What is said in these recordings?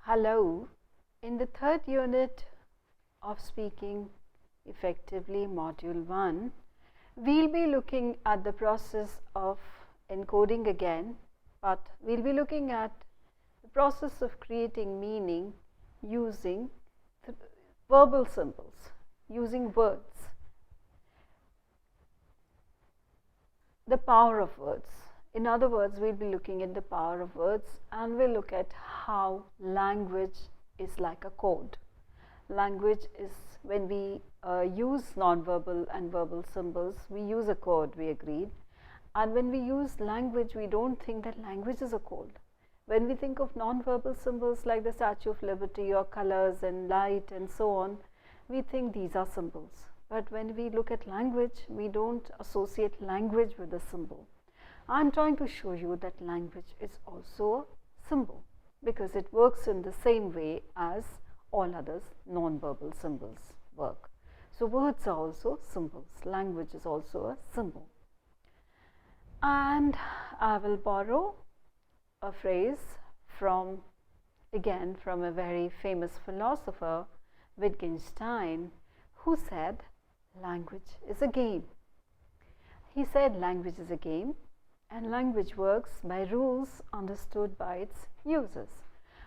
Hello, in the third unit of Speaking Effectively Module 1, we will be looking at the process of encoding again, but we will be looking at the process of creating meaning using verbal symbols, using words. The power of words. In other words, we will be looking at the power of words, and we will look at how language is like a code. Language is, when we use non-verbal and verbal symbols, we use a code, we agreed. And when we use language, we don't think that language is a code. When we think of non-verbal symbols like the Statue of Liberty or colors and light and so on, we think these are symbols. But when we look at language, we don't associate language with a symbol. I am trying to show you that language is also a symbol because it works in the same way as all other non-verbal symbols work. So, words are also symbols, language is also a symbol. And I will borrow a phrase from, again, from a very famous philosopher, Wittgenstein, who said, language is a game. He said language is a game, and language works by rules understood by its users.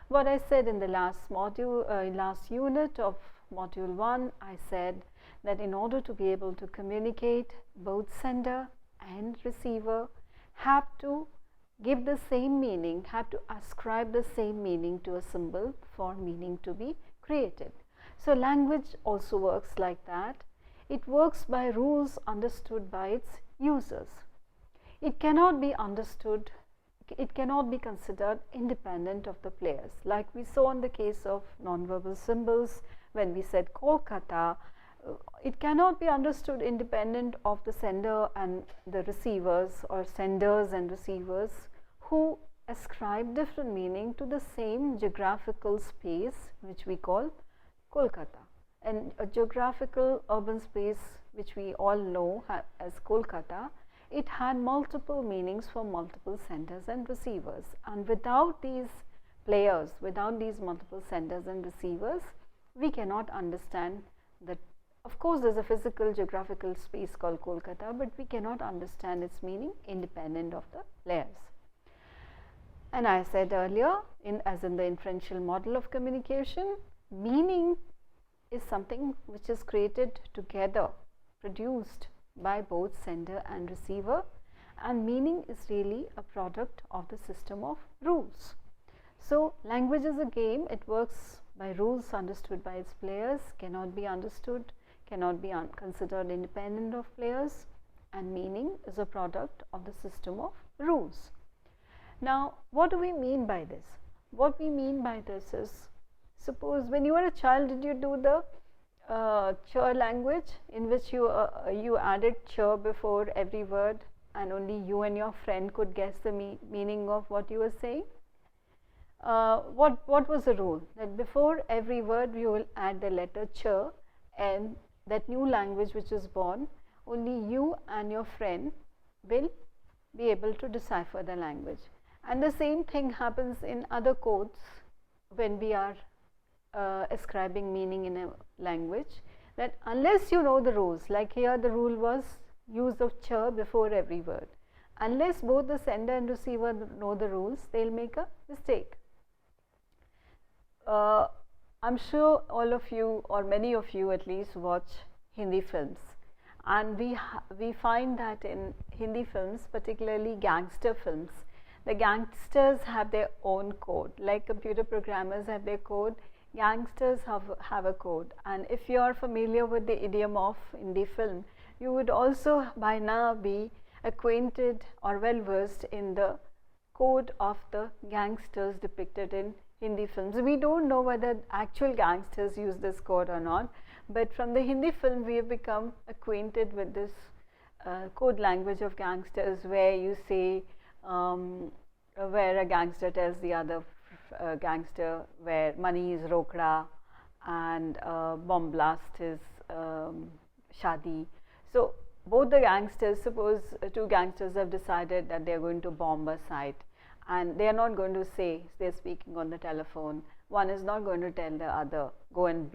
What I said in the last module, last unit of module 1, I said that in order to be able to communicate, both sender and receiver have to give the same meaning, have to ascribe the same meaning to a symbol for meaning to be created. So, language also works like that. It works by rules understood by its users. It cannot be understood, it cannot be considered independent of the players. Like we saw in the case of non-verbal symbols, when we said Kolkata, it cannot be understood independent of the sender and the receivers, or senders and receivers, who ascribe different meaning to the same geographical space which we call Kolkata. And a geographical urban space which we all know as Kolkata, it had multiple meanings for multiple senders and receivers, and without these players, without these multiple senders and receivers, we cannot understand that. Of course, there is a physical geographical space called Kolkata, but we cannot understand its meaning independent of the players. And I said earlier, as in the inferential model of communication, meaning is something which is created together, produced by both sender and receiver, and meaning is really a product of the system of rules. So, language is a game, it works by rules understood by its players, cannot be understood, cannot be considered independent of players, and meaning is a product of the system of rules. Now, what do we mean by this? What we mean by this is, suppose when you were a child, did you do the chur language, in which you added chur before every word, and only you and your friend could guess the meaning of what you were saying? What was the rule? That before every word you will add the letter chur, and that new language which is born, only you and your friend will be able to decipher the language. And the same thing happens in other codes when we are ascribing meaning in a language, that unless you know the rules, like here the rule was use of chur before every word, unless both the sender and receiver know the rules, they will make a mistake. I am sure all of you, or many of you at least, watch Hindi films, and we find that in Hindi films, particularly gangster films, the gangsters have their own code, like computer programmers have their code. Gangsters have a code, and if you are familiar with the idiom of Hindi film, you would also by now be acquainted or well versed in the code of the gangsters depicted in Hindi films. We don't know whether actual gangsters use this code or not, but from the Hindi film we have become acquainted with this code language of gangsters, where you say, where a gangster tells the other gangster where money is rokda and bomb blast is shadi. So, both the gangsters, suppose two gangsters have decided that they are going to bomb a site, and they are not going to say, they are speaking on the telephone, one is not going to tell the other, go and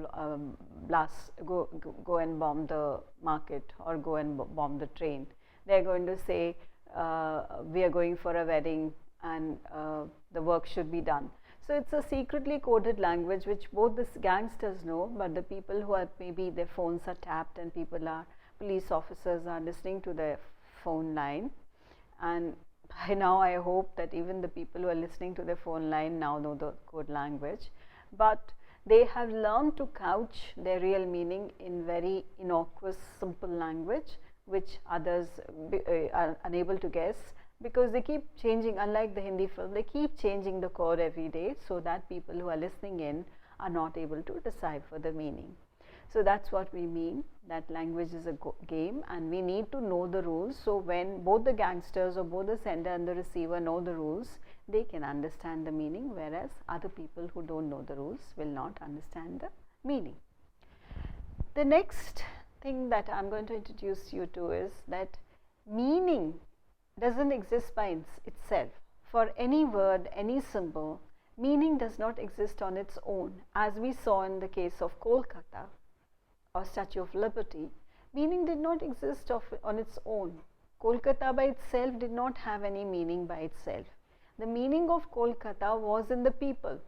go and bomb the market or go and bomb the train. They are going to say, we are going for a wedding and the work should be done. So it's a secretly coded language which both the gangsters know, but the people who are, maybe their phones are tapped and police officers are listening to their phone line, and by now I hope that even the people who are listening to their phone line now know the code language, but they have learned to couch their real meaning in very innocuous, simple language which others are unable to guess, because they keep changing. Unlike the Hindi film, they keep changing the code every day, so that people who are listening in are not able to decipher the meaning. So that's what we mean, that language is a game and we need to know the rules. So when both the gangsters or both the sender and the receiver know the rules, they can understand the meaning, whereas other people who don't know the rules will not understand the meaning. The next thing that I'm going to introduce you to is that meaning doesn't exist by itself. For any word, any symbol, meaning does not exist on its own. As we saw in the case of Kolkata or Statue of Liberty, meaning did not exist on its own. Kolkata by itself did not have any meaning by itself. The meaning of Kolkata was in the people.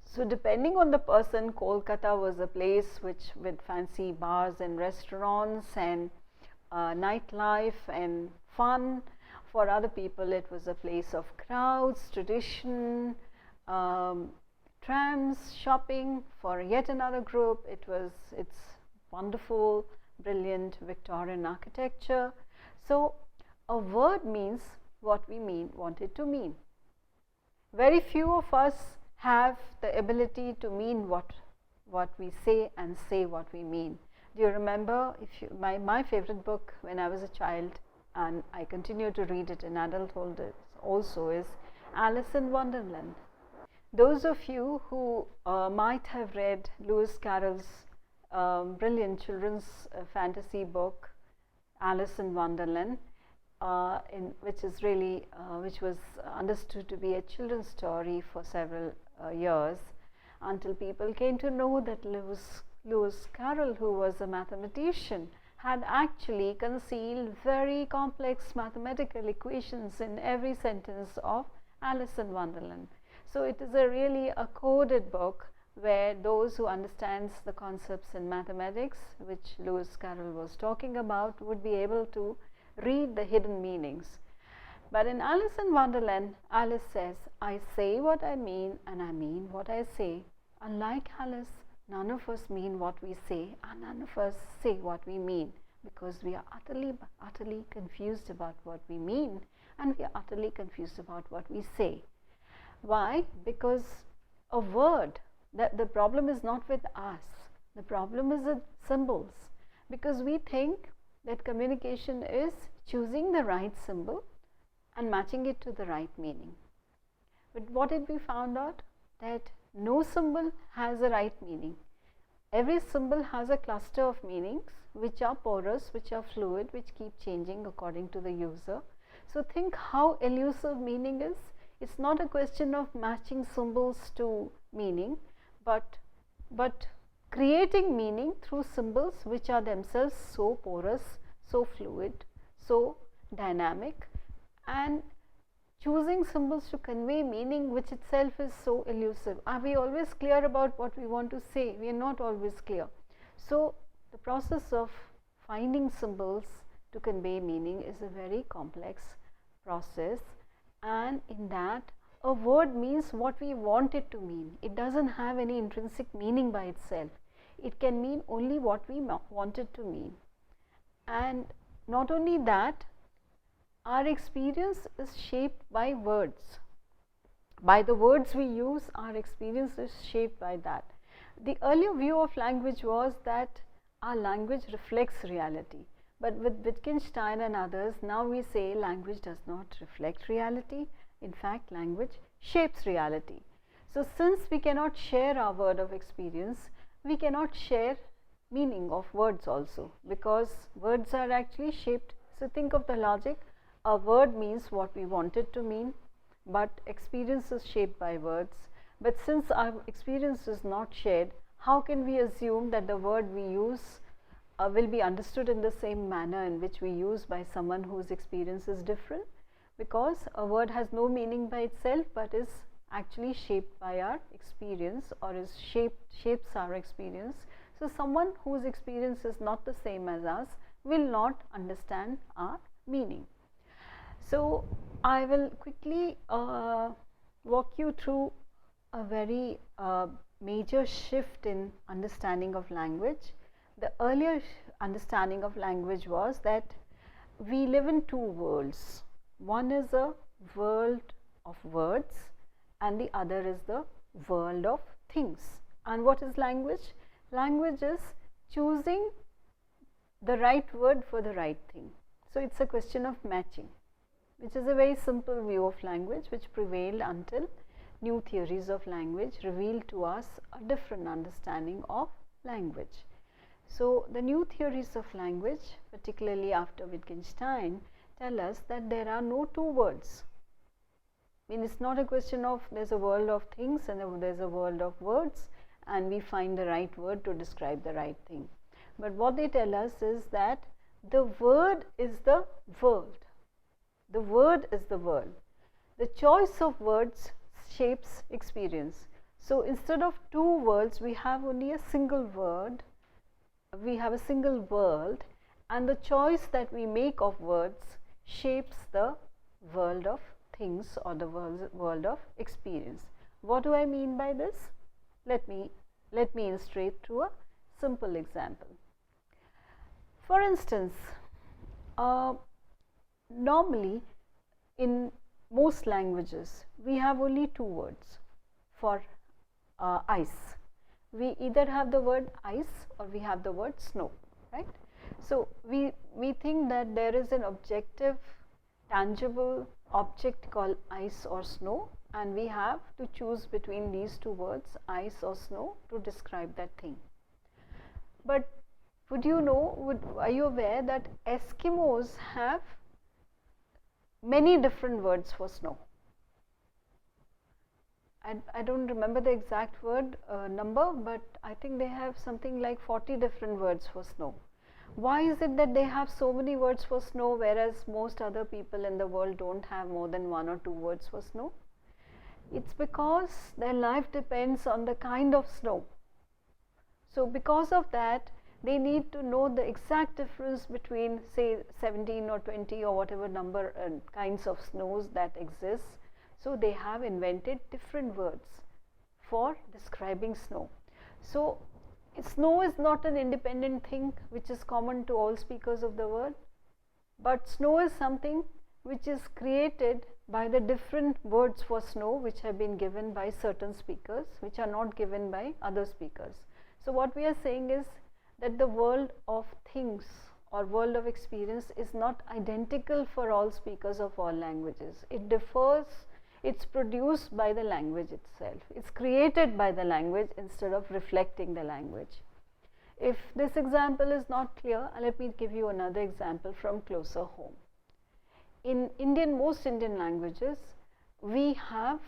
So depending on the person, Kolkata was a place with fancy bars and restaurants and nightlife and fun. For other people, it was a place of crowds, tradition, trams, shopping. For yet another group, it's wonderful, brilliant Victorian architecture. So a word means what we want it to mean. Very few of us have the ability to mean what we say and say what we mean. Do you remember, my favorite book when I was a child, and I continue to read it in adulthood also, is Alice in Wonderland. Those of you who might have read Lewis Carroll's brilliant children's fantasy book, Alice in Wonderland, which was understood to be a children's story for several years, until people came to know that Lewis Carroll, who was a mathematician, had actually concealed very complex mathematical equations in every sentence of Alice in Wonderland. So it is really a coded book where those who understands the concepts in mathematics, which Lewis Carroll was talking about, would be able to read the hidden meanings. But in Alice in Wonderland, Alice says, I say what I mean and I mean what I say. Unlike Alice, none of us mean what we say and none of us say what we mean, because we are utterly confused about what we mean and we are utterly confused about what we say. Why? Because a word, the problem is not with us, the problem is with symbols, because we think that communication is choosing the right symbol and matching it to the right meaning. But what did we found out? That no symbol has a right meaning. Every symbol has a cluster of meanings which are porous, which are fluid, which keep changing according to the user. So think how elusive meaning is. It's not a question of matching symbols to meaning, but creating meaning through symbols which are themselves so porous, so fluid, so dynamic, and choosing symbols to convey meaning which itself is so elusive. Are we always clear about what we want to say? We are not always clear. So the process of finding symbols to convey meaning is a very complex process, and in that a word means what we want it to mean. It doesn't have any intrinsic meaning by itself. It can mean only what we want it to mean. And not only that, our experience is shaped by words. By the words we use, our experience is shaped by that. The earlier view of language was that our language reflects reality. But with Wittgenstein and others, now we say language does not reflect reality. In fact, language shapes reality. So since we cannot share our word of experience, we cannot share meaning of words also, because words are actually shaped. So think of the logic. A word means what we want it to mean, but experience is shaped by words. But since our experience is not shared, how can we assume that the word we use will be understood in the same manner in which we use by someone whose experience is different? Because a word has no meaning by itself, but is actually shaped by our experience, or is shapes our experience. So someone whose experience is not the same as us will not understand our meaning. So I will quickly walk you through a very major shift in understanding of language. The earlier understanding of language was that we live in two worlds. One is a world of words and the other is the world of things. And what is language? Language is choosing the right word for the right thing. So it's a question of matching, which is a very simple view of language which prevailed until new theories of language revealed to us a different understanding of language. So the new theories of language, particularly after Wittgenstein, tell us that there are no two worlds. I mean, it's not a question of there's a world of things and there's a world of words and we find the right word to describe the right thing. But what they tell us is that the word is the world. The word is the world. The choice of words shapes experience. So instead of two worlds, we have only a single word, we have a single world, and the choice that we make of words shapes the world of things or the world of experience. What do I mean by this? Let me illustrate through a simple example. For instance, normally in most languages we have only two words for ice. We either have the word ice or we have the word snow, right? So we think that there is an objective, tangible object called ice or snow, and we have to choose between these two words, ice or snow, to describe that thing. But are you aware that Eskimos have many different words for snow? I don't remember the exact word number, but I think they have something like 40 different words for snow. Why is it that they have so many words for snow, whereas most other people in the world don't have more than one or two words for snow? It's because their life depends on the kind of snow. So because of that, they need to know the exact difference between, say, 17 or 20 or whatever number kinds of snows that exist. So they have invented different words for describing snow. So snow is not an independent thing which is common to all speakers of the world, but snow is something which is created by the different words for snow which have been given by certain speakers, which are not given by other speakers. So what we are saying is that the world of things or world of experience is not identical for all speakers of all languages. It differs. It's produced by the language itself. It's created by the language instead of reflecting the language. If this example is not clear, let me give you another example from closer home. In most Indian languages, we have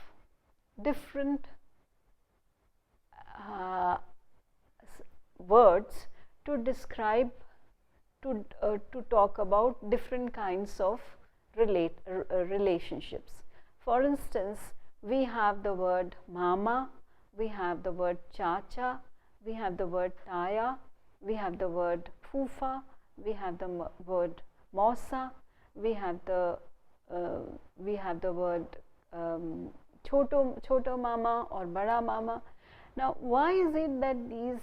different words to describe, to talk about different kinds of relationships. For instance, we have the word mama, we have the word chacha, we have the word taya, we have the word fufa, we have the word mosa, we have the word choto mama or bada mama. Now, why is it that these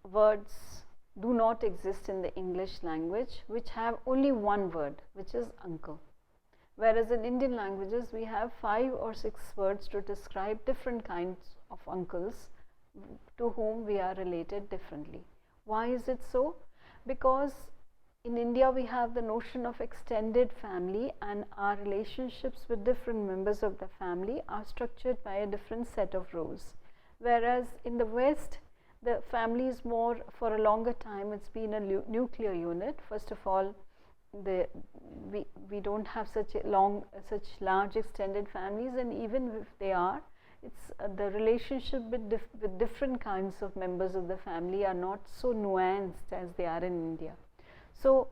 words do not exist in the English language, which have only one word, which is uncle? Whereas in Indian languages, we have 5 or 6 words to describe different kinds of uncles to whom we are related differently. Why is it so? Because in India, we have the notion of extended family, and our relationships with different members of the family are structured by a different set of roles. Whereas in the West, the family is more, for a longer time, it's been a nuclear unit. First of all, we don't have such large extended families, and even if they are, it's the relationship with different kinds of members of the family are not so nuanced as they are in India. So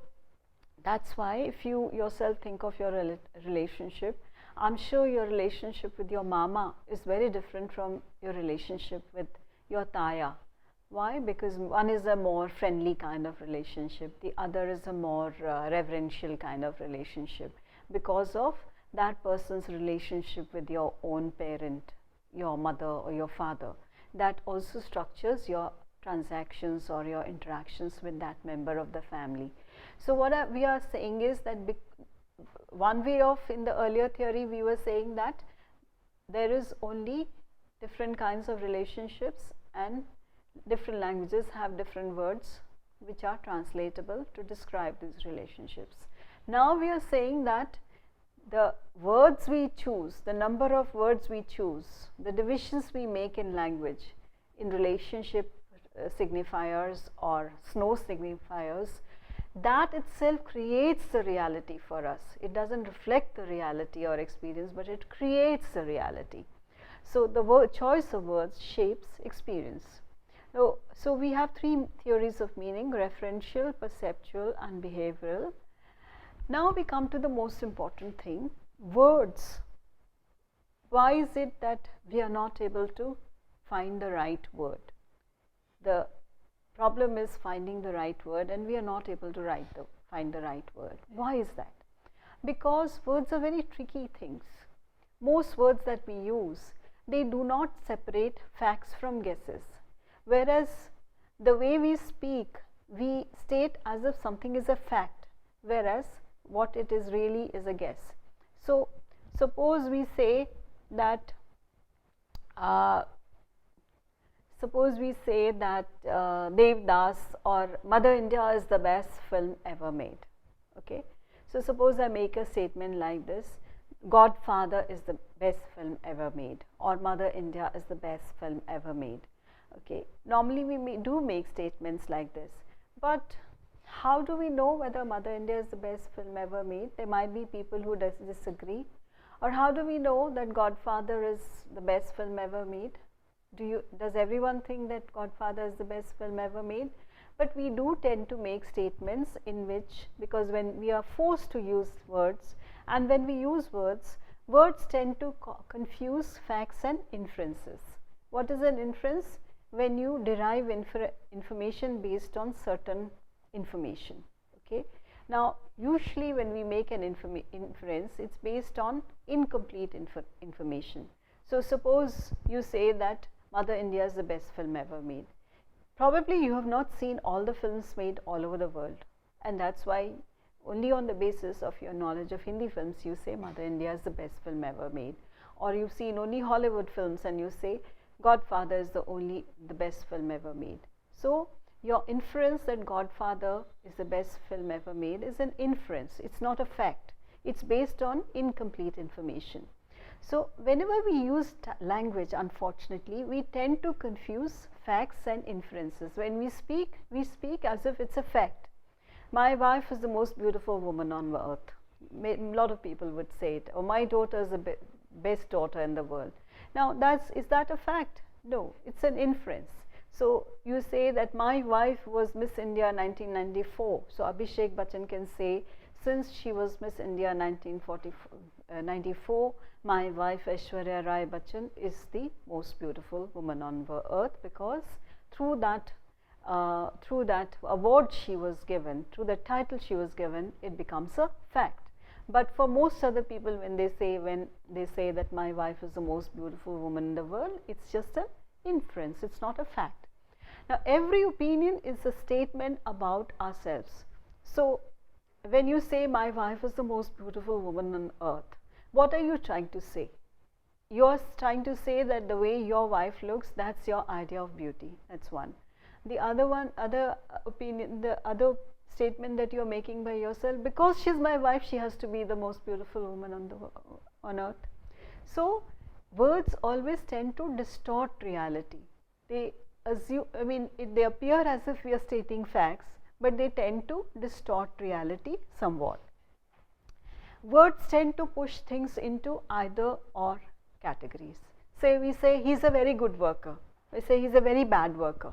that's why if you yourself think of your relationship, I'm sure your relationship with your mama is very different from your relationship with your taya. Why? Because one is a more friendly kind of relationship, the other is a more reverential kind of relationship, because of that person's relationship with your own parent, your mother or your father. That also structures your transactions or your interactions with that member of the family. So what we are saying is that one way of, in the earlier theory we were saying that there is only different kinds of relationships, and different languages have different words which are translatable to describe these relationships. Now we are saying that the words we choose, the number of words we choose, the divisions we make in language, in relationship signifiers or snow signifiers, that itself creates the reality for us. It doesn't reflect the reality or experience, but it creates the reality. So the choice of words shapes experience. So we have three theories of meaning: referential, perceptual and behavioral. Now we come to the most important thing, words. Why is it that we are not able to find the right word? The problem is finding the right word, and we are not able to find the right word. Why is that? Because words are very tricky things. Most words that we use, they do not separate facts from guesses. Whereas the way we speak, we state as if something is a fact, whereas what it is really is a guess. So suppose we say that Devdas or Mother India is the best film ever made. Okay, so suppose I make a statement like this: Godfather is the best film ever made, or Mother India is the best film ever made. Okay, normally we do make statements like this, but how do we know whether Mother India is the best film ever made? There might be people who disagree. Or how do we know that Godfather is the best film ever made? Does everyone think that Godfather is the best film ever made? But we do tend to make statements in which, because when we are forced to use words, and when we use words tend to confuse facts and inferences. What is an inference? When you derive information based on certain information. Okay. Now usually when we make an inference, it's based on incomplete information. So suppose you say that Mother India is the best film ever made. Probably you have not seen all the films made all over the world, and that's why only on the basis of your knowledge of Hindi films you say Mother India is the best film ever made. Or you've seen only Hollywood films and you say Godfather is the best film ever made. So your inference that Godfather is the best film ever made is an inference. It's not a fact. It's based on incomplete information. So whenever we use language, unfortunately, we tend to confuse facts and inferences. When we speak as if it's a fact. My wife is the most beautiful woman on earth. A lot of people would say it. Or my daughter is the best daughter in the world. Now is that a fact? No, it's an inference. So you say that my wife was Miss India 1994. So Abhishek Bachchan can say, since she was Miss India 1994, my wife Aishwarya Rai Bachchan is the most beautiful woman on earth, because through that award she was given, through the title she was given, it becomes a fact. But for most other people, when they say that my wife is the most beautiful woman in the world, it's just an inference, it's not a fact. Now every opinion is a statement about ourselves. So when you say my wife is the most beautiful woman on earth, what are you trying to say? You are trying to say that the way your wife looks, that's your idea of beauty. That's one. The other statement that you are making by yourself, because she's my wife, she has to be the most beautiful woman on earth. So words always tend to distort reality. They they appear as if we are stating facts, but they tend to distort reality somewhat. Words tend to push things into either or categories. Say we say he's a very good worker, we say he's a very bad worker,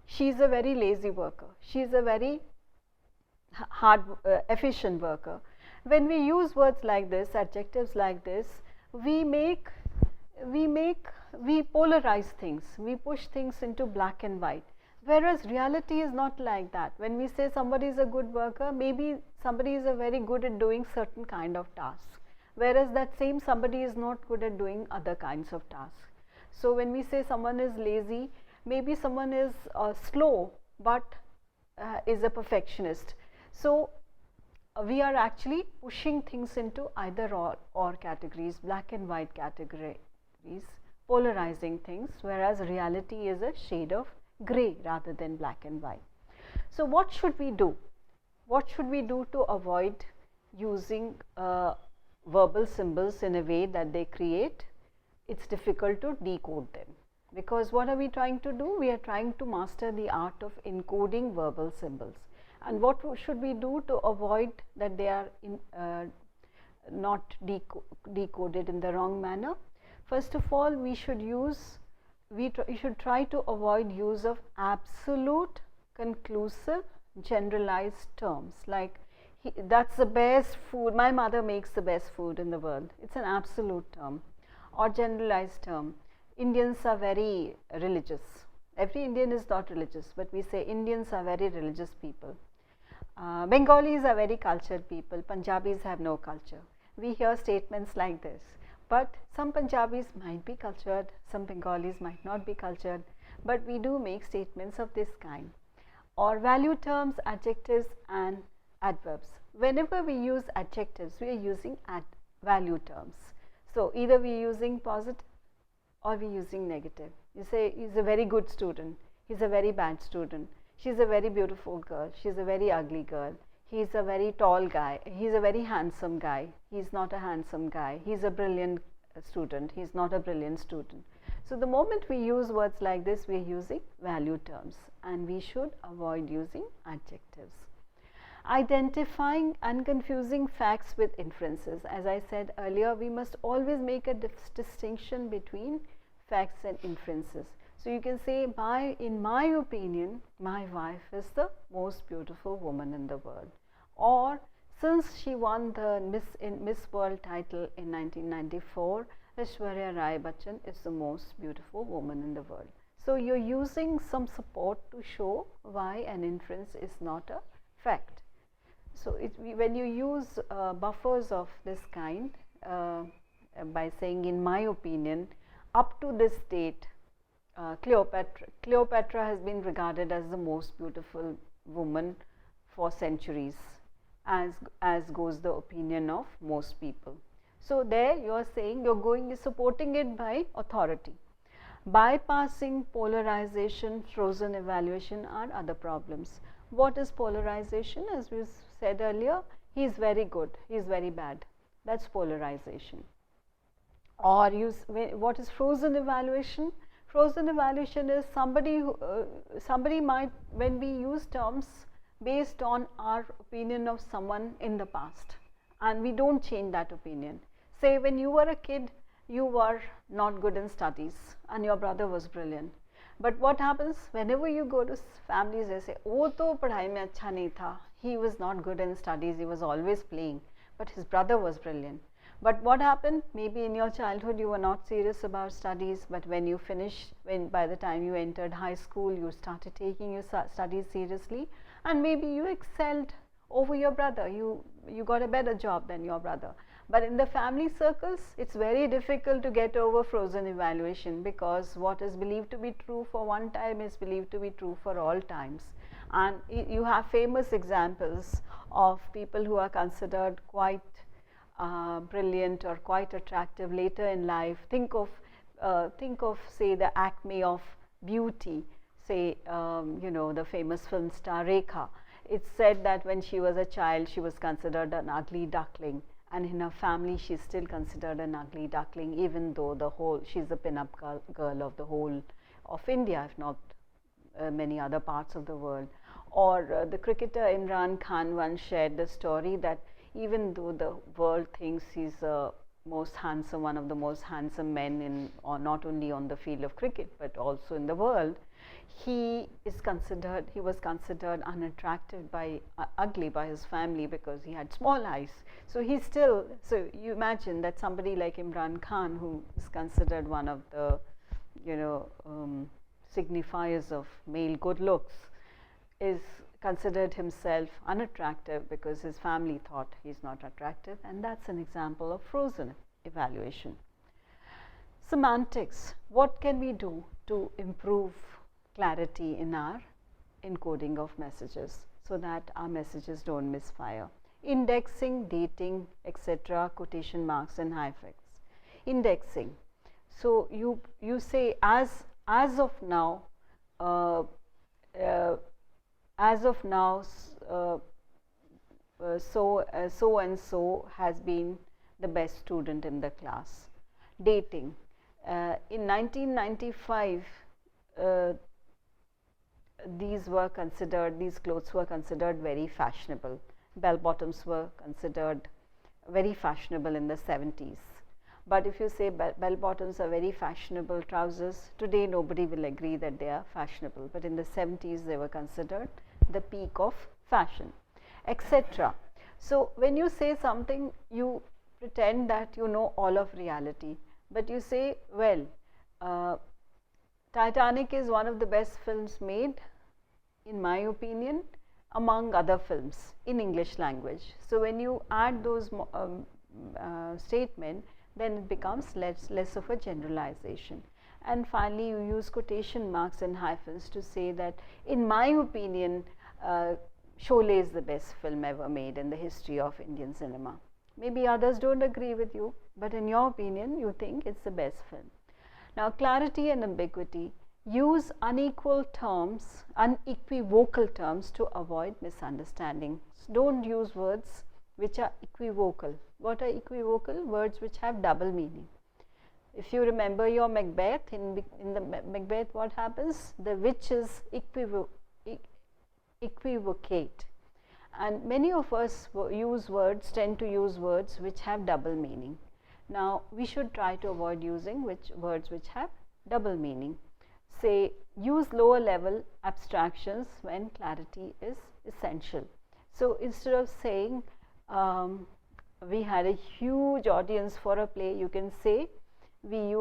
she's a very lazy worker, she's a very hard efficient worker. When we use words like this, adjectives like this, we polarize things, we push things into black and white, whereas reality is not like that. When we say somebody is a good worker, maybe somebody is a very good at doing certain kind of tasks, whereas that same somebody is not good at doing other kinds of tasks. So when we say someone is lazy, maybe someone is slow but is a perfectionist. So we are actually pushing things into either or categories, black and white categories, polarizing things, whereas reality is a shade of grey rather than black and white. So what should we do? What should we do to avoid using verbal symbols in a way that they create? It's difficult to decode them, because what are we trying to do? We are trying to master the art of encoding verbal symbols. And what should we do to avoid that they are not decoded in the wrong manner? First of all, we should try to avoid use of absolute, conclusive, generalized terms like that's the best food, my mother makes the best food in the world. It's an absolute term. Or generalized term, Indians are very religious. Every Indian is not religious, but we say Indians are very religious people. Bengalis are very cultured people, Punjabis have no culture. We hear statements like this, but some Punjabis might be cultured, some Bengalis might not be cultured, but we do make statements of this kind. Or value terms, adjectives and adverbs. Whenever we use adjectives, we are using value terms. So either we are using positive or we are using negative. You say he's a very good student, he's a very bad student, she's a very beautiful girl, she's a very ugly girl, he's a very tall guy, he's a very handsome guy, he's not a handsome guy, he's a brilliant student, he's not a brilliant student. So the moment we use words like this, we are using value terms, and we should avoid using adjectives. Identifying unconfusing facts with inferences. As I said earlier, we must always make a distinction between facts and inferences. So you can say, in my opinion, my wife is the most beautiful woman in the world. Or, since she won the Miss World title in 1994, Aishwarya Rai Bachchan is the most beautiful woman in the world. So you're using some support to show why an inference is not a fact. So when you use buffers of this kind, by saying in my opinion, up to this date, Cleopatra has been regarded as the most beautiful woman for centuries, as goes the opinion of most people. So there you are saying you're supporting it by authority. Bypassing polarization, frozen evaluation are other problems. What is polarization? As we said earlier, he is very good, he is very bad. That's polarization. Or what is frozen evaluation? Frozen evaluation is somebody might, when we use terms based on our opinion of someone in the past, and we don't change that opinion. Say when you were a kid, you were not good in studies and your brother was brilliant. But what happens whenever you go to families, they say, "Oh, to padhai mein acha nahi tha. He was not good in studies, he was always playing, but his brother was brilliant." But what happened? Maybe in your childhood you were not serious about studies, but when you finished, by the time you entered high school, you started taking your studies seriously, and maybe you excelled over your brother. You got a better job than your brother. But in the family circles, it's very difficult to get over frozen evaluation, because what is believed to be true for one time is believed to be true for all times. And you have famous examples of people who are considered quite brilliant or quite attractive later in life. Think of say the acme of beauty, say the famous film star Rekha. It's said that when she was a child, she was considered an ugly duckling, and in her family she is still considered an ugly duckling, even though she's the pin-up girl of the whole of India, if not many other parts of the world. Or the cricketer Imran Khan once shared the story that even though the world thinks he's a most handsome, one of the most handsome men in, or not only on the field of cricket, but also in the world, he was considered unattractive ugly by his family because he had small eyes. So so you imagine that somebody like Imran Khan, who is considered one of the, signifiers of male good looks, is considered himself unattractive because his family thought he's not attractive, and that's an example of frozen evaluation. Semantics. What can we do to improve clarity in our encoding of messages so that our messages don't misfire? Indexing, dating, etc., quotation marks and hyphens. Indexing. So you say as of now, so and so has been the best student in the class. Dating. In 1995, these clothes were considered very fashionable. Bell bottoms were considered very fashionable in the 70s. But if you say bell bottoms are very fashionable trousers, today nobody will agree that they are fashionable. But in the 70s, they were considered the peak of fashion, etc. So when you say something, you pretend that you know all of reality. But you say, well, Titanic is one of the best films made, in my opinion, among other films in English language. So when you add those statements, then it becomes less of a generalization. And finally, you use quotation marks and hyphens to say that, in my opinion, Sholay is the best film ever made in the history of Indian cinema. Maybe others don't agree with you, but in your opinion, you think it's the best film. Now, clarity and ambiguity. Use unequivocal terms to avoid misunderstanding. Don't use words which are equivocal. What are equivocal? Words which have double meaning. If you remember your Macbeth, in the Macbeth, what happens? The witches equivocate. And many of us tend to use words which have double meaning. Now, we should try to avoid using words which have double meaning. Say, use lower level abstractions when clarity is essential. So, instead of saying, we had a huge audience for a play, you can say, the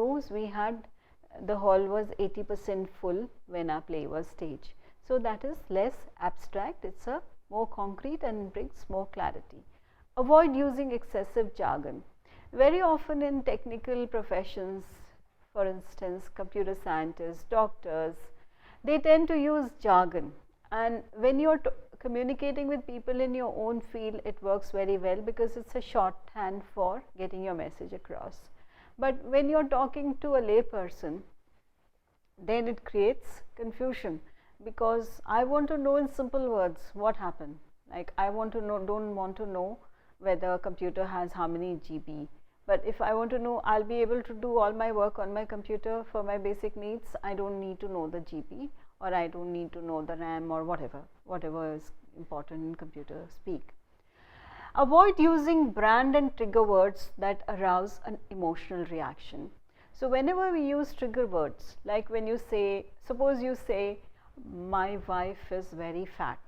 hall was 80% full when our play was staged. So, that is less abstract, it's a more concrete and brings more clarity. Avoid using excessive jargon. Very often in technical professions, for instance, computer scientists, doctors, they tend to use jargon. And when you're communicating with people in your own field, it works very well because it's a shorthand for getting your message across. But when you're talking to a lay person, then it creates confusion, because I want to know in simple words what happened. Like, I don't want to know whether a computer has how many GB. But if I want to know, I'll be able to do all my work on my computer for my basic needs. I don't need to know the GB, or I don't need to know the RAM, or whatever is important in computer speak. Avoid using brand and trigger words that arouse an emotional reaction. So whenever we use trigger words, like when you say, suppose you say, my wife is very fat,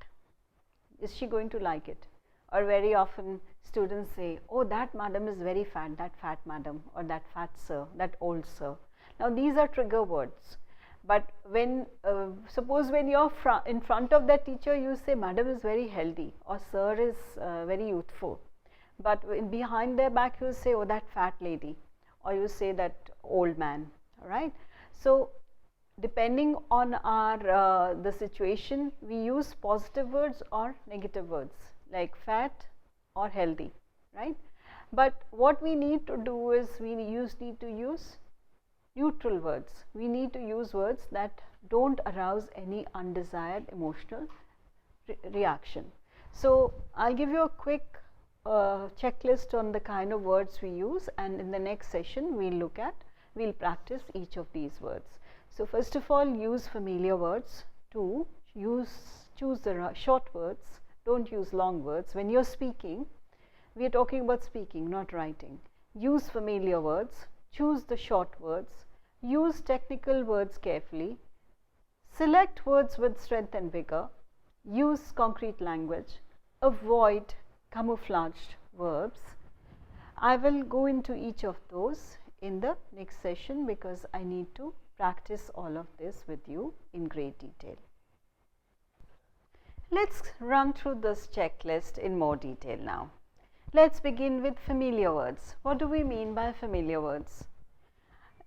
is she going to like it? Or very often students say, oh, that madam is very fat, that fat madam, or that fat sir, that old sir. Now these are trigger words. But when, suppose when you're in front of that teacher, you say, madam is very healthy, or sir is very youthful. But behind their back, you say, oh, that fat lady, or you say that old man, all right? So depending on the situation, we use positive words or negative words, like fat or healthy, right? But what we need to do is we need to use neutral words. We need to use words that don't arouse any undesired emotional reaction. So I'll give you a quick checklist on the kind of words we use, and in the next session we'll practice each of these words. So first of all, use familiar words. 2, choose the short words. Don't use long words. When you're speaking, we are talking about speaking, not writing. use familiar words, choose the short words, use technical words carefully, select words with strength and vigor, use concrete language, avoid camouflaged verbs. I will go into each of those in the next session because I need to practice all of this with you in great detail. Let's run through this checklist in more detail now. Let's begin with familiar words. What do we mean by familiar words?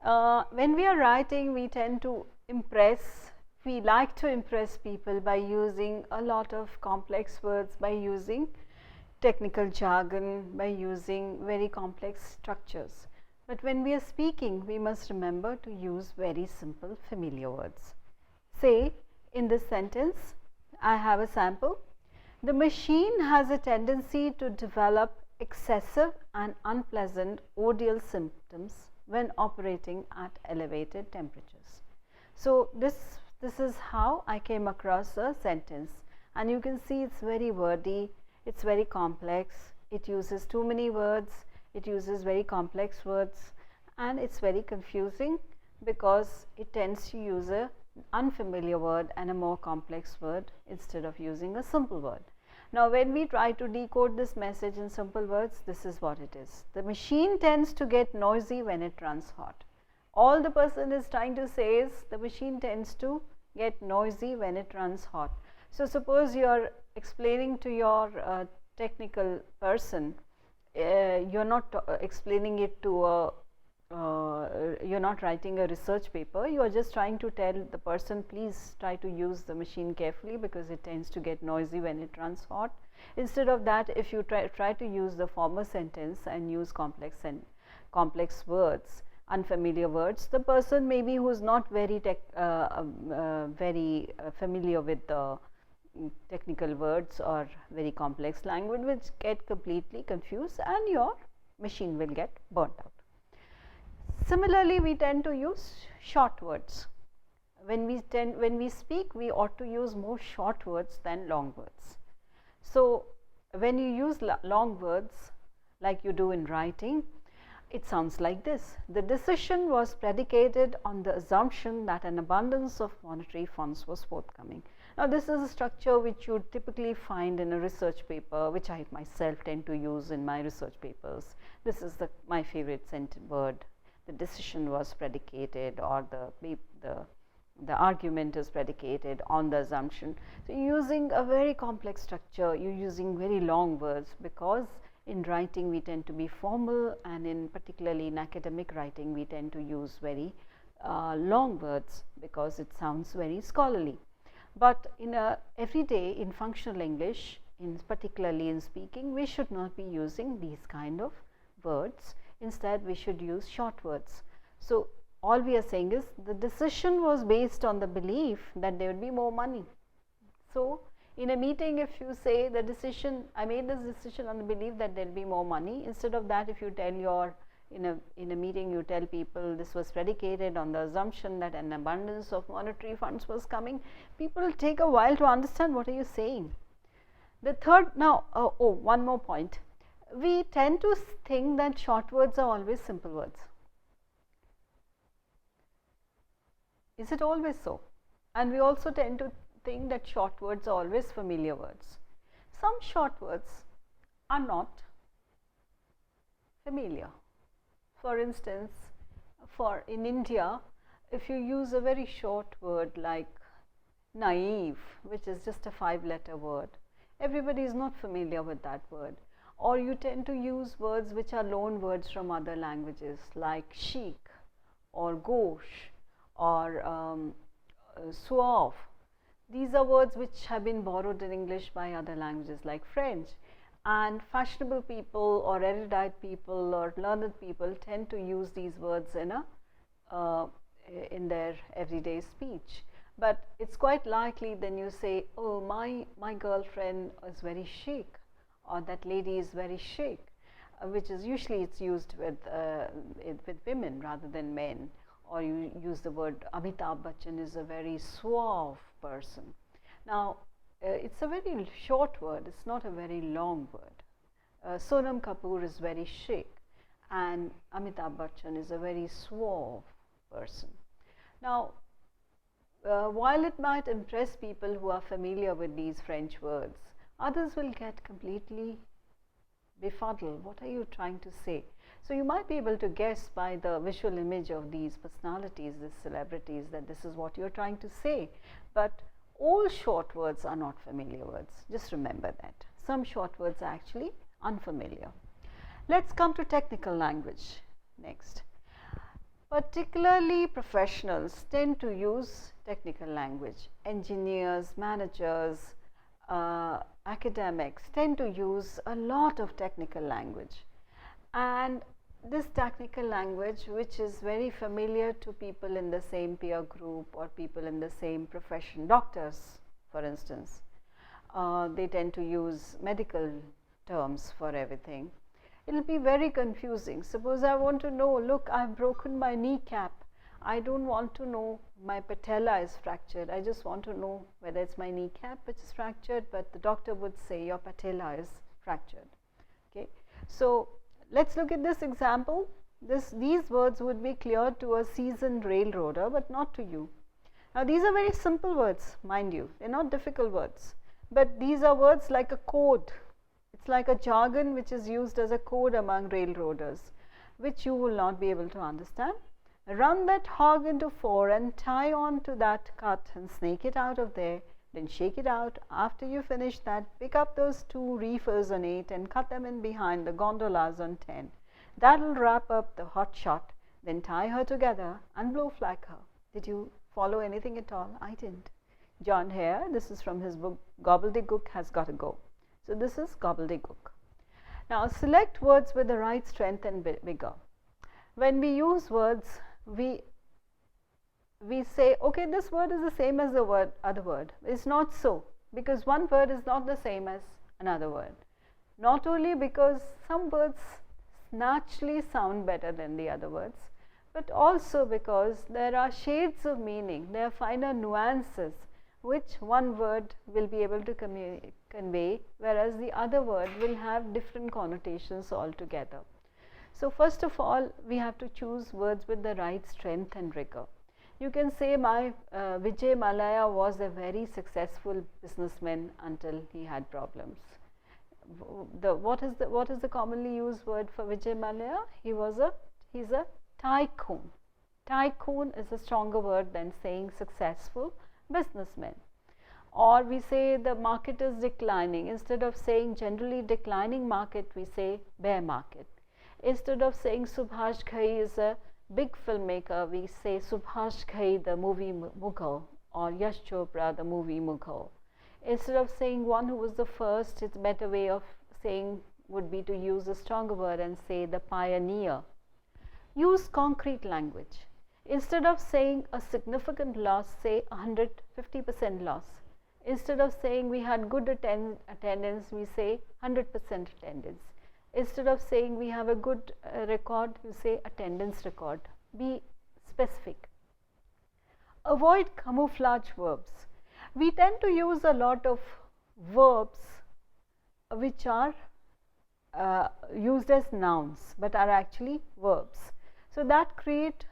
When we are writing, we tend to we like to impress people by using a lot of complex words, by using technical jargon, by using very complex structures. But when we are speaking, we must remember to use very simple familiar words. Say, in this sentence, I have a sample. The machine has a tendency to develop excessive and unpleasant odial symptoms when operating at elevated temperatures. So, this is how I came across a sentence, and you can see it's very wordy, it's very complex, it uses too many words, it uses very complex words, and it's very confusing because it tends to use an unfamiliar word and a more complex word instead of using a simple word. Now, when we try to decode this message in simple words, this is what it is. The machine tends to get noisy when it runs hot. All the person is trying to say is the machine tends to get noisy when it runs hot. So, suppose you are explaining to your technical person, you are not explaining it to a you are not writing a research paper, you are just trying to tell the person, please try to use the machine carefully because it tends to get noisy when it runs hot. Instead of that, if you try to use the former sentence and use complex words, unfamiliar words, the person maybe who is not very familiar with the technical words or very complex language will get completely confused and your machine will get burnt out. Similarly, we tend to use short words. When we speak, we ought to use more short words than long words. So, when you use long words like you do in writing, it sounds like this. The decision was predicated on the assumption that an abundance of monetary funds was forthcoming. Now, this is a structure which you typically find in a research paper, which I myself tend to use in my research papers. This is my favorite word. The decision was predicated, or the argument is predicated on the assumption. So, using a very complex structure, you're using very long words because in writing we tend to be formal, and particularly in academic writing we tend to use very long words because it sounds very scholarly. But in everyday in functional English, particularly in speaking, we should not be using these kind of words. Instead, we should use short words. So, all we are saying is the decision was based on the belief that there would be more money. So, in a meeting, if you say the decision, I made this decision on the belief that there will be more money, instead of that, if you tell in a meeting, you tell people this was predicated on the assumption that an abundance of monetary funds was coming, people take a while to understand what are you saying. The third, now, one more point. We tend to think that short words are always simple words. Is it always so? And we also tend to think that short words are always familiar words. Some short words are not familiar. For instance, in India, if you use a very short word like naive, which is just a 5-letter word, everybody is not familiar with that word. Or you tend to use words which are loan words from other languages like chic or gauche or suave. These are words which have been borrowed in English by other languages like French, and fashionable people or erudite people or learned people tend to use these words in their everyday speech. But it's quite likely then you say, oh, my girlfriend is very chic, or that lady is very chic, which is usually it's used with women rather than men. Or you use the word Amitabh Bachchan is a very suave person. Now, it's a very short word, it's not a very long word. Sonam Kapoor is very chic, and Amitabh Bachchan is a very suave person. Now, while it might impress people who are familiar with these French words, others will get completely befuddled. What are you trying to say? So you might be able to guess by the visual image of these personalities, these celebrities, that this is what you're trying to say. But all short words are not familiar words. Just remember that. Some short words are actually unfamiliar. Let's come to technical language next. Particularly professionals tend to use technical language. Engineers, managers, academics tend to use a lot of technical language, and this technical language, which is very familiar to people in the same peer group or people in the same profession, doctors for instance, they tend to use medical terms for everything. It will be very confusing. Suppose I want to know, look, I've broken my kneecap. I don't want to know my patella is fractured. I just want to know whether it's my kneecap which is fractured, but the doctor would say your patella is fractured. Okay. So let's look at this example. These words would be clear to a seasoned railroader, but not to you. Now these are very simple words, mind you. They're not difficult words, but these are words like a code. It's like a jargon which is used as a code among railroaders, which you will not be able to understand. Run that hog into 4 and tie on to that cut and snake it out of there, then shake it out. After you finish that, pick up those 2 reefers on 8 and cut them in behind the gondolas on 10. That'll wrap up the hot shot, then tie her together and blow flag her. Did you follow anything at all? I didn't. John Hare, this is from his book Gobbledygook Has Got to Go. So this is gobbledygook. Now select words with the right strength and vigor. When we use words, we say, okay, this word is the same as the other word. It's not so, because one word is not the same as another word. Not only because some words naturally sound better than the other words, but also because there are shades of meaning, there are finer nuances which one word will be able to convey, whereas the other word will have different connotations altogether. So first of all, we have to choose words with the right strength and rigor. You can say Vijay Mallya was a very successful businessman until he had problems. What is the commonly used word for Vijay Mallya? He's a tycoon. Tycoon is a stronger word than saying successful businessman. Or we say the market is declining. Instead of saying generally declining market, we say bear market. Instead of saying Subhash Ghai is a big filmmaker, we say Subhash Ghai the movie Mughal, or Yash Chopra the movie Mughal. Instead of saying one who was the first, it's a better way of saying would be to use a stronger word and say the pioneer. Use concrete language. Instead of saying a significant loss, say 150% loss. Instead of saying we had good attendance, we say 100% attendance. Instead of saying we have a good record, you say attendance record. Be specific. Avoid camouflage verbs. We tend to use a lot of verbs which are used as nouns but are actually verbs. So that create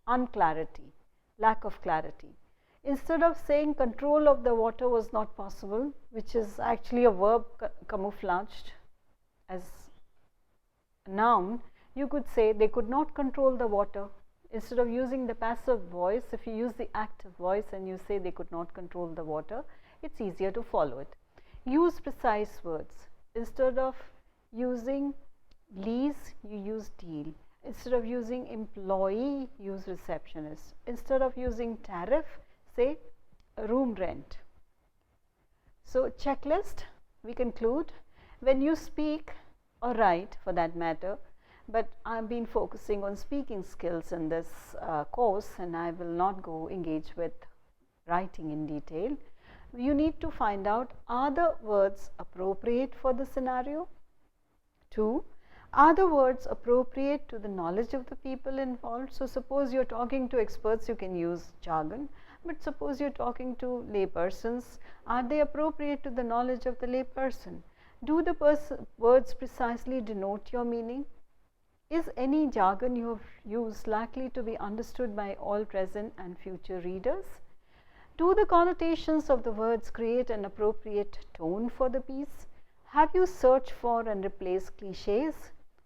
unclarity, lack of clarity. Instead of saying control of the water was not possible, which is actually a verb camouflaged as a noun, you could say they could not control the water. Instead of using the passive voice, if you use the active voice and you say they could not control the water, it's easier to follow it. Use precise words. Instead of using lease, you use deal. Instead of using employee, use receptionist. Instead of using tariff, say room rent. So checklist, we conclude, when you speak or write for that matter, but I've been focusing on speaking skills in this course, and I will not go engage with writing in detail. You need to find out, are the words appropriate for the scenario? 2, are the words appropriate to the knowledge of the people involved? So suppose you're talking to experts, you can use jargon, but suppose you're talking to laypersons, are they appropriate to the knowledge of the layperson? Do the words precisely denote your meaning? Is any jargon you have used likely to be understood by all present and future readers? Do the connotations of the words create an appropriate tone for the piece? Have you searched for and replaced cliches?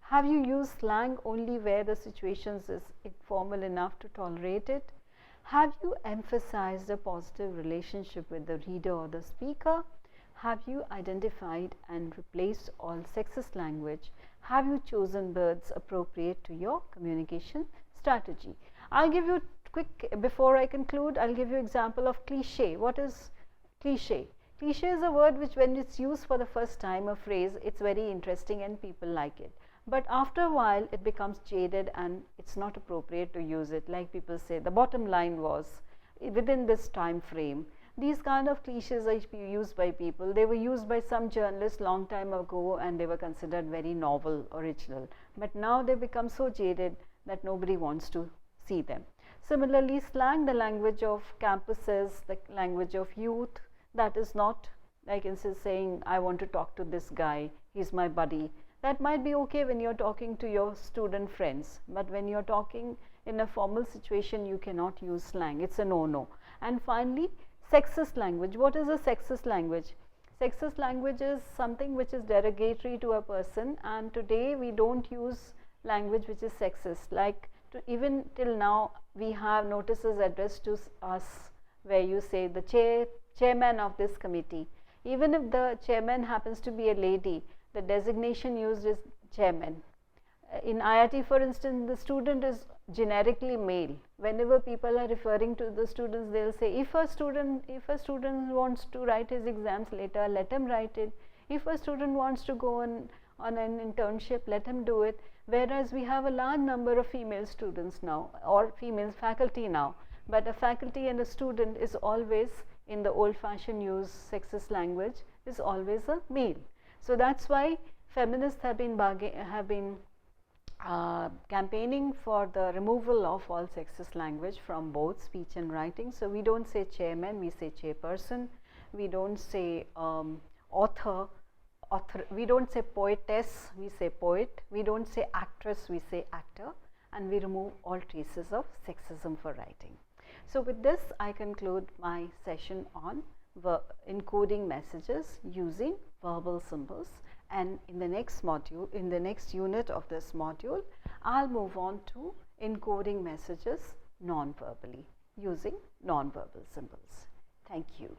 Have you used slang only where the situation is informal enough to tolerate it? Have you emphasized a positive relationship with the reader or the speaker? Have you identified and replaced all sexist language? Have you chosen words appropriate to your communication strategy? I'll give you quick, before I conclude, I'll give you example of cliché. What is cliché? Cliché is a word which when it's used for the first time, a phrase, it's very interesting and people like it. But after a while, it becomes jaded and it's not appropriate to use it. Like people say, the bottom line was within this time frame. These kind of cliches are used by people. They were used by some journalists long time ago and they were considered very novel, original. But now they become so jaded that nobody wants to see them. Similarly, slang, the language of campuses, the language of youth, that is not like instead saying, I want to talk to this guy, he's my buddy. That might be okay when you're talking to your student friends, but when you're talking in a formal situation, you cannot use slang. It's a no-no. And finally, sexist language. What is a sexist language? Sexist language is something which is derogatory to a person, and today we don't use language which is sexist. Like even till now, we have notices addressed to us where you say the chairman of this committee. Even if the chairman happens to be a lady, the designation used is chairman. In IIT, for instance, the student is generically male. Whenever people are referring to the students, they'll say, if a student wants to write his exams later, let him write it. If a student wants to go on an internship, let him do it. Whereas we have a large number of female students now, or female faculty now, but a faculty and a student is always, in the old-fashioned use sexist language, is always a male. So that's why feminists have been campaigning for the removal of all sexist language from both speech and writing. So we don't say chairman, we say chairperson. We don't say author, we don't say poetess, we say poet. We don't say actress, we say actor. And we remove all traces of sexism for writing. So with this, I conclude my session on encoding messages using verbal symbols. And in the next module, in the next unit of this module, I'll move on to encoding messages non-verbally using non-verbal symbols. Thank you.